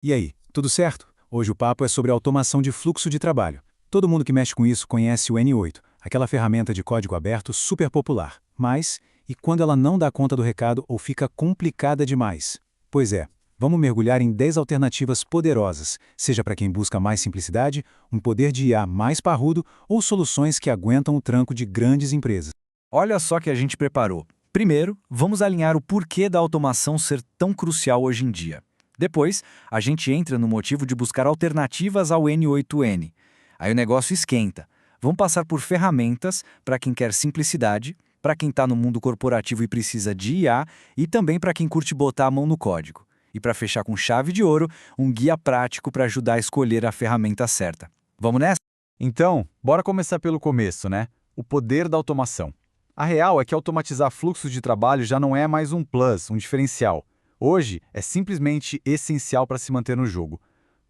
E aí, tudo certo? Hoje o papo é sobre automação de fluxo de trabalho. Todo mundo que mexe com isso conhece o N8, aquela ferramenta de código aberto super popular. Mas, e quando ela não dá conta do recado ou fica complicada demais? Pois é, vamos mergulhar em 10 alternativas poderosas, seja para quem busca mais simplicidade, um poder de IA mais parrudo ou soluções que aguentam o tranco de grandes empresas. Olha só que a gente preparou. Primeiro, vamos alinhar o porquê da automação ser tão crucial hoje em dia. Depois, a gente entra no motivo de buscar alternativas ao N8N. Aí o negócio esquenta. Vamos passar por ferramentas para quem quer simplicidade, para quem está no mundo corporativo e precisa de IA, e também para quem curte botar a mão no código. E para fechar com chave de ouro, um guia prático para ajudar a escolher a ferramenta certa. Vamos nessa? Então, bora começar pelo começo, né? O poder da automação. A real é que automatizar fluxos de trabalho já não é mais um plus, um diferencial. Hoje, é simplesmente essencial para se manter no jogo.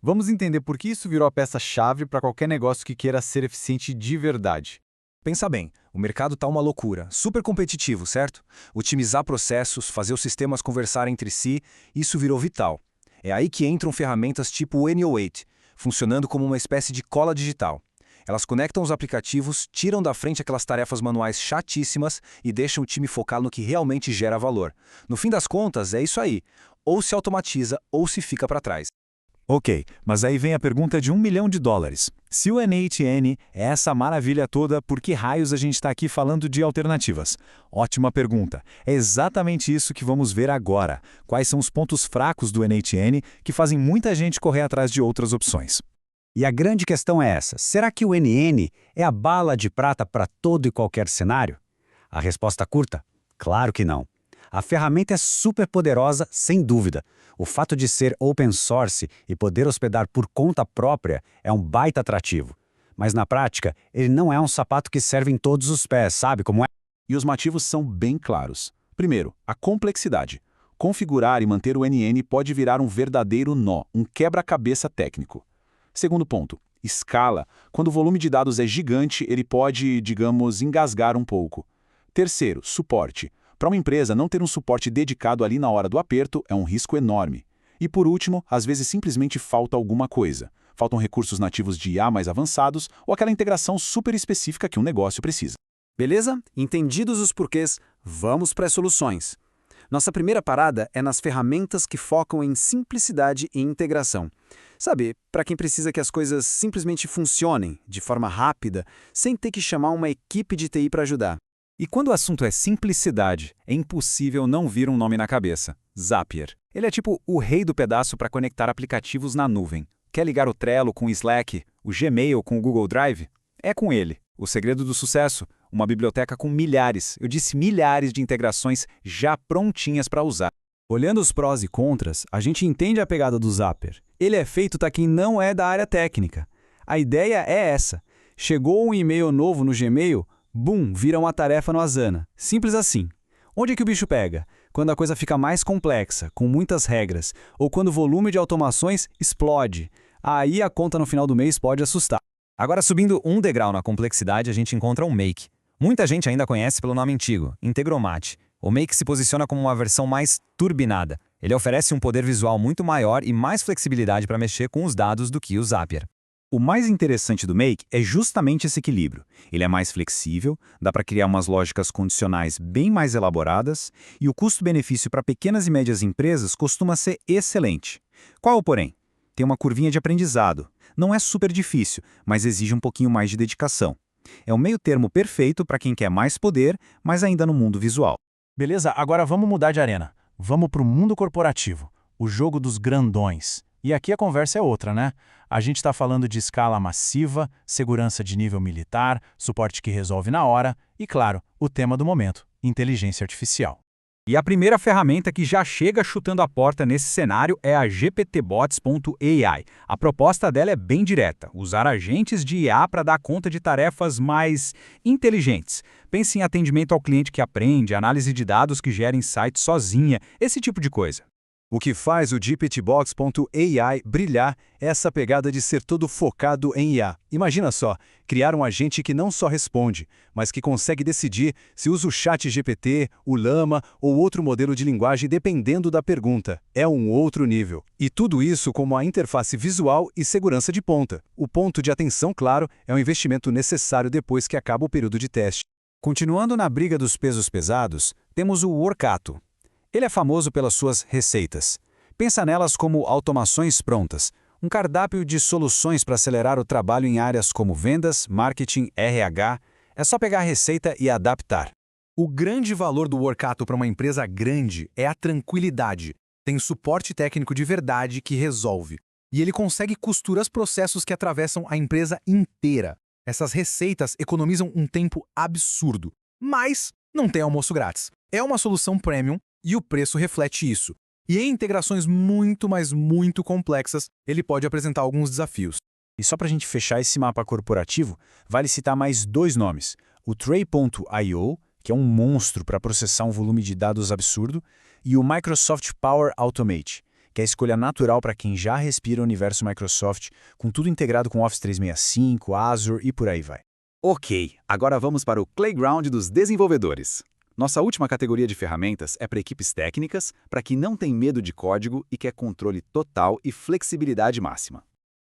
Vamos entender por que isso virou a peça-chave para qualquer negócio que queira ser eficiente de verdade. Pensa bem, o mercado tá uma loucura, super competitivo, certo? Otimizar processos, fazer os sistemas conversarem entre si, isso virou vital. É aí que entram ferramentas tipo o N08, funcionando como uma espécie de cola digital. Elas conectam os aplicativos, tiram da frente aquelas tarefas manuais chatíssimas e deixam o time focar no que realmente gera valor. No fim das contas, é isso aí. Ou se automatiza ou se fica para trás. Ok, mas aí vem a pergunta de US$ 1 milhão. Se o N8N é essa maravilha toda, por que raios a gente está aqui falando de alternativas? Ótima pergunta. É exatamente isso que vamos ver agora. Quais são os pontos fracos do N8N que fazem muita gente correr atrás de outras opções? E a grande questão é essa: será que o NN é a bala de prata para todo e qualquer cenário? A resposta curta? Claro que não. A ferramenta é super poderosa, sem dúvida. O fato de ser open source e poder hospedar por conta própria é um baita atrativo. Mas na prática, ele não é um sapato que serve em todos os pés, sabe como é? E os motivos são bem claros. Primeiro, a complexidade. Configurar e manter o NN pode virar um verdadeiro nó, um quebra-cabeça técnico. Segundo ponto, escala. Quando o volume de dados é gigante, ele pode, digamos, engasgar um pouco. Terceiro, suporte. Para uma empresa, não ter um suporte dedicado ali na hora do aperto é um risco enorme. E por último, às vezes simplesmente falta alguma coisa. Faltam recursos nativos de IA mais avançados ou aquela integração super específica que um negócio precisa. Beleza? Entendidos os porquês, vamos para as soluções. Nossa primeira parada é nas ferramentas que focam em simplicidade e integração. Sabe, para quem precisa que as coisas simplesmente funcionem de forma rápida, sem ter que chamar uma equipe de TI para ajudar. E quando o assunto é simplicidade, é impossível não vir um nome na cabeça: Zapier. Ele é tipo o rei do pedaço para conectar aplicativos na nuvem. Quer ligar o Trello com o Slack, o Gmail com o Google Drive? É com ele. O segredo do sucesso: uma biblioteca com milhares, eu disse milhares de integrações já prontinhas para usar. Olhando os prós e contras, a gente entende a pegada do Zapier. Ele é feito para quem não é da área técnica. A ideia é essa. Chegou um e-mail novo no Gmail, bum, vira uma tarefa no Asana. Simples assim. Onde é que o bicho pega? Quando a coisa fica mais complexa, com muitas regras, ou quando o volume de automações explode. Aí a conta no final do mês pode assustar. Agora, subindo um degrau na complexidade, a gente encontra o Make. Muita gente ainda conhece pelo nome antigo, Integromat. O Make se posiciona como uma versão mais turbinada. Ele oferece um poder visual muito maior e mais flexibilidade para mexer com os dados do que o Zapier. O mais interessante do Make é justamente esse equilíbrio. Ele é mais flexível, dá para criar umas lógicas condicionais bem mais elaboradas e o custo-benefício para pequenas e médias empresas costuma ser excelente. Qual o porém? Tem uma curvinha de aprendizado. Não é super difícil, mas exige um pouquinho mais de dedicação. É o meio termo perfeito para quem quer mais poder, mas ainda no mundo visual. Beleza, agora vamos mudar de arena. Vamos para o mundo corporativo, o jogo dos grandões. E aqui a conversa é outra, né? A gente está falando de escala massiva, segurança de nível militar, suporte que resolve na hora e, claro, o tema do momento, inteligência artificial. E a primeira ferramenta que já chega chutando a porta nesse cenário é a GPTbots.ai. A proposta dela é bem direta: usar agentes de IA para dar conta de tarefas mais inteligentes. Pense em atendimento ao cliente que aprende, análise de dados que gera insights sozinha, esse tipo de coisa. O que faz o GPTBox.ai brilhar é essa pegada de ser todo focado em IA. Imagina só, criar um agente que não só responde, mas que consegue decidir se usa o ChatGPT, o Llama ou outro modelo de linguagem dependendo da pergunta. É um outro nível. E tudo isso com uma interface visual e segurança de ponta. O ponto de atenção, claro, é um investimento necessário depois que acaba o período de teste. Continuando na briga dos pesos pesados, temos o Workato. Ele é famoso pelas suas receitas. Pensa nelas como automações prontas, um cardápio de soluções para acelerar o trabalho em áreas como vendas, marketing, RH. É só pegar a receita e adaptar. O grande valor do Workato para uma empresa grande é a tranquilidade. Tem suporte técnico de verdade que resolve. E ele consegue costurar os processos que atravessam a empresa inteira. Essas receitas economizam um tempo absurdo, mas não tem almoço grátis. É uma solução premium e o preço reflete isso. E em integrações muito, mas muito complexas, ele pode apresentar alguns desafios. E só para a gente fechar esse mapa corporativo, vale citar mais 2 nomes. O Tray.io, que é um monstro para processar um volume de dados absurdo, e o Microsoft Power Automate, que é a escolha natural para quem já respira o universo Microsoft, com tudo integrado com Office 365, Azure e por aí vai. Ok, agora vamos para o playground dos desenvolvedores. Nossa última categoria de ferramentas é para equipes técnicas, para quem não tem medo de código e quer controle total e flexibilidade máxima.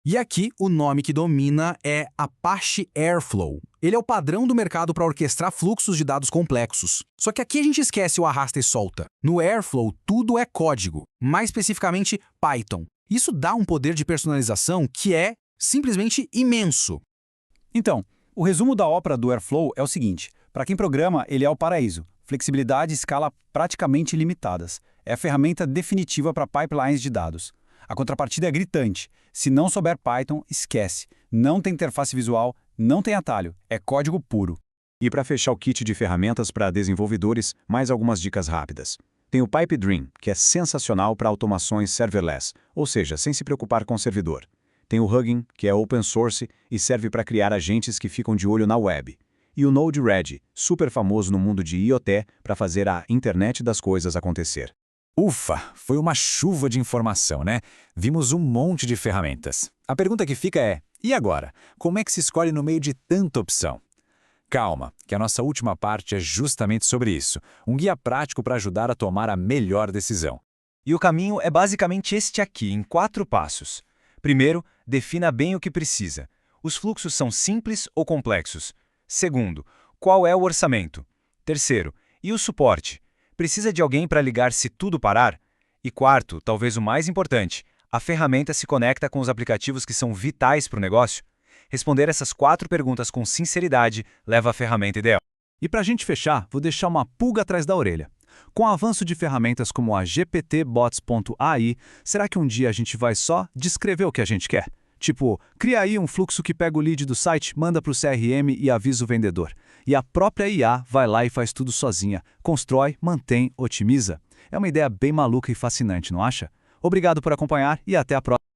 E aqui, o nome que domina é Apache Airflow. Ele é o padrão do mercado para orquestrar fluxos de dados complexos. Só que aqui a gente esquece o arrasta e solta. No Airflow, tudo é código, mais especificamente Python. Isso dá um poder de personalização que é simplesmente imenso. Então, o resumo da ópera do Airflow é o seguinte: para quem programa, ele é o paraíso. Flexibilidade e escala praticamente ilimitadas. É a ferramenta definitiva para pipelines de dados. A contrapartida é gritante. Se não souber Python, esquece. Não tem interface visual, não tem atalho. É código puro. E para fechar o kit de ferramentas para desenvolvedores, mais algumas dicas rápidas. Tem o PipeDream, que é sensacional para automações serverless, ou seja, sem se preocupar com o servidor. Tem o Hugging, que é open source e serve para criar agentes que ficam de olho na web. E o Node-RED, super famoso no mundo de IoT para fazer a internet das coisas acontecer. Ufa, foi uma chuva de informação, né? Vimos um monte de ferramentas. A pergunta que fica é, e agora? Como é que se escolhe no meio de tanta opção? Calma, que a nossa última parte é justamente sobre isso, um guia prático para ajudar a tomar a melhor decisão. E o caminho é basicamente este aqui, em 4 passos. Primeiro, defina bem o que precisa. Os fluxos são simples ou complexos? Segundo, qual é o orçamento? Terceiro, e o suporte? Precisa de alguém para ligar se tudo parar? E quarto, talvez o mais importante, a ferramenta se conecta com os aplicativos que são vitais para o negócio? Responder essas 4 perguntas com sinceridade leva à ferramenta ideal. E para a gente fechar, vou deixar uma pulga atrás da orelha. Com o avanço de ferramentas como a GPTBots.ai, será que um dia a gente vai só descrever o que a gente quer? Tipo, cria aí um fluxo que pega o lead do site, manda para o CRM e avisa o vendedor. E a própria IA vai lá e faz tudo sozinha. Constrói, mantém, otimiza. É uma ideia bem maluca e fascinante, não acha? Obrigado por acompanhar e até a próxima.